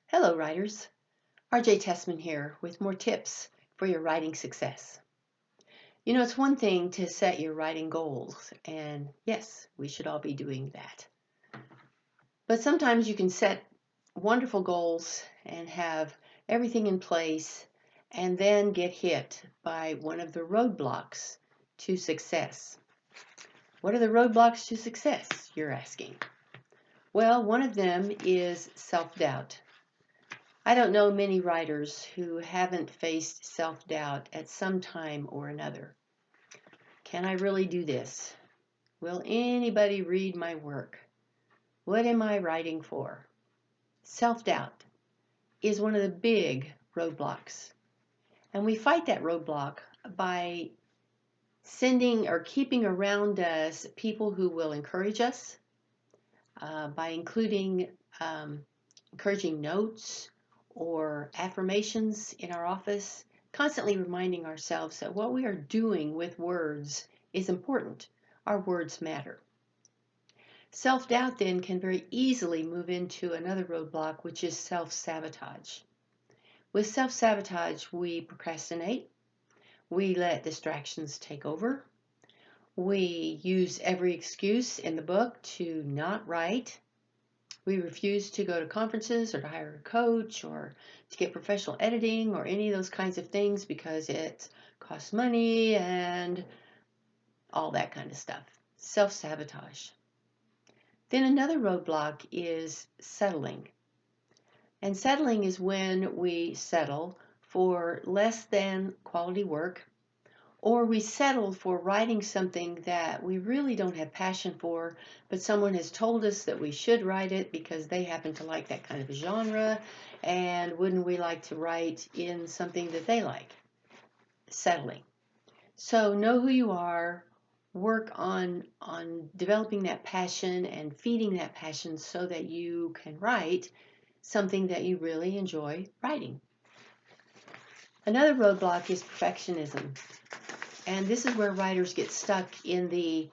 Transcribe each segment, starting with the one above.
Hello, writers. RJ Tessman here with more tips for your writing success. You know, it's one thing to set your writing goals, and yes, we should all be doing that. But sometimes you can set wonderful goals and have everything in place and then get hit by one of the roadblocks to success. What are the roadblocks to success, you're asking? Well, one of them is self-doubt. I don't know many writers who haven't faced self-doubt at some time or another. Can I really do this? Will anybody read my work? What am I writing for? Self-doubt is one of the big roadblocks. And we fight that roadblock by sending or keeping around us people who will encourage us, by including encouraging notes or affirmations in our office, constantly reminding ourselves that what we are doing with words is important. Our words matter. Self-doubt then can very easily move into another roadblock, which is self-sabotage. With self-sabotage, we procrastinate, we let distractions take over, we use every excuse in the book to not write. We refuse to go to conferences or to hire a coach or to get professional editing or any of those kinds of things because it costs money and all that kind of stuff. Self-sabotage. Then another roadblock is settling. And settling is when we settle for less than quality work, or we settle for writing something that we really don't have passion for, but someone has told us that we should write it because they happen to like that kind of genre, and wouldn't we like to write in something that they like? Settling. So know who you are, work on developing that passion and feeding that passion so that you can write something that you really enjoy writing. Another roadblock is perfectionism. And this is where writers get stuck in the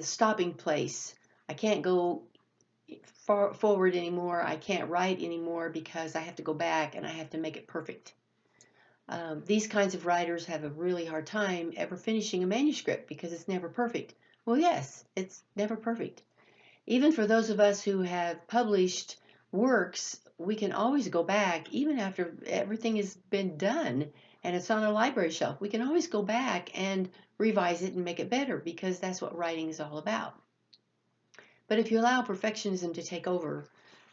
stopping place. I can't go forward anymore. I can't write anymore because I have to go back and I have to make it perfect. These kinds of writers have a really hard time ever finishing a manuscript because it's never perfect. Well, yes, it's never perfect. Even for those of us who have published works, we can always go back, even after everything has been done and it's on a library shelf. We can always go back and revise it and make it better because that's what writing is all about. But if you allow perfectionism to take over,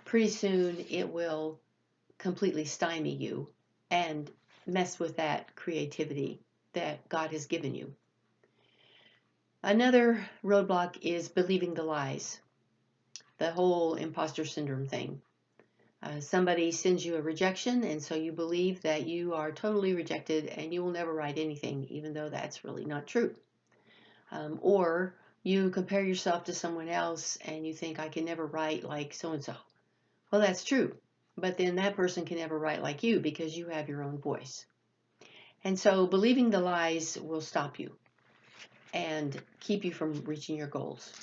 pretty soon it will completely stymie you and mess with that creativity that God has given you. Another roadblock is believing the lies, the whole imposter syndrome thing. Somebody sends you a rejection, and so you believe that you are totally rejected and you will never write anything, even though that's really not true. Or you compare yourself to someone else and you think, I can never write like so-and-so. Well, that's true, but then that person can never write like you because you have your own voice. And so believing the lies will stop you and keep you from reaching your goals.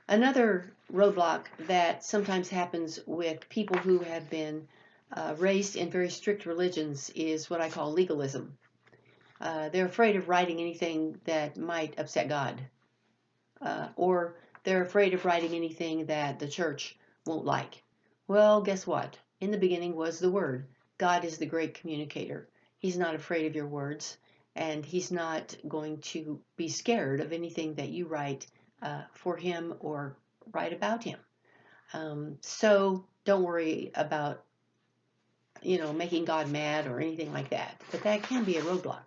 Another roadblock that sometimes happens with people who have been raised in very strict religions is what I call legalism. They're afraid of writing anything that might upset God, or they're afraid of writing anything that the church won't like. Well, guess what? In the beginning was the Word. God is the great communicator. He's not afraid of your words, and He's not going to be scared of anything that you write for Him or write about Him. So don't worry about, making God mad or anything like that. But that can be a roadblock.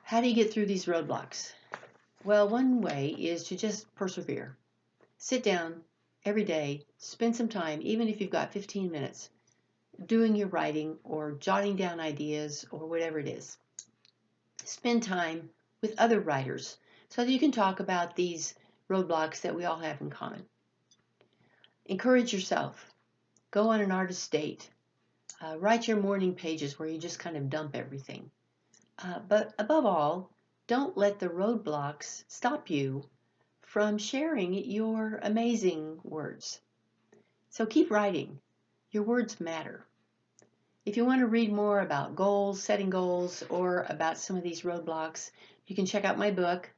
How do you get through these roadblocks? Well, one way is to just persevere. Sit down every day, spend some time, even if you've got 15 minutes, doing your writing or jotting down ideas or whatever it is. Spend time with other writers so that you can talk about these roadblocks that we all have in common. Encourage yourself. Go on an artist date. Write your morning pages where you just kind of dump everything. But above all, don't let the roadblocks stop you from sharing your amazing words. So keep writing. Your words matter. If you want to read more about goals, setting goals, or about some of these roadblocks, you can check out my book,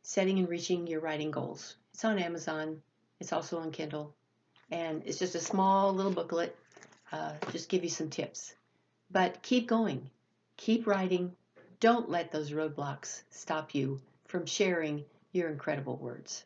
Setting and Reaching Your Writing Goals. It's on Amazon. It's also on Kindle. And it's just a small little booklet, just give you some tips. But keep going. Keep writing. Don't let those roadblocks stop you from sharing your incredible words.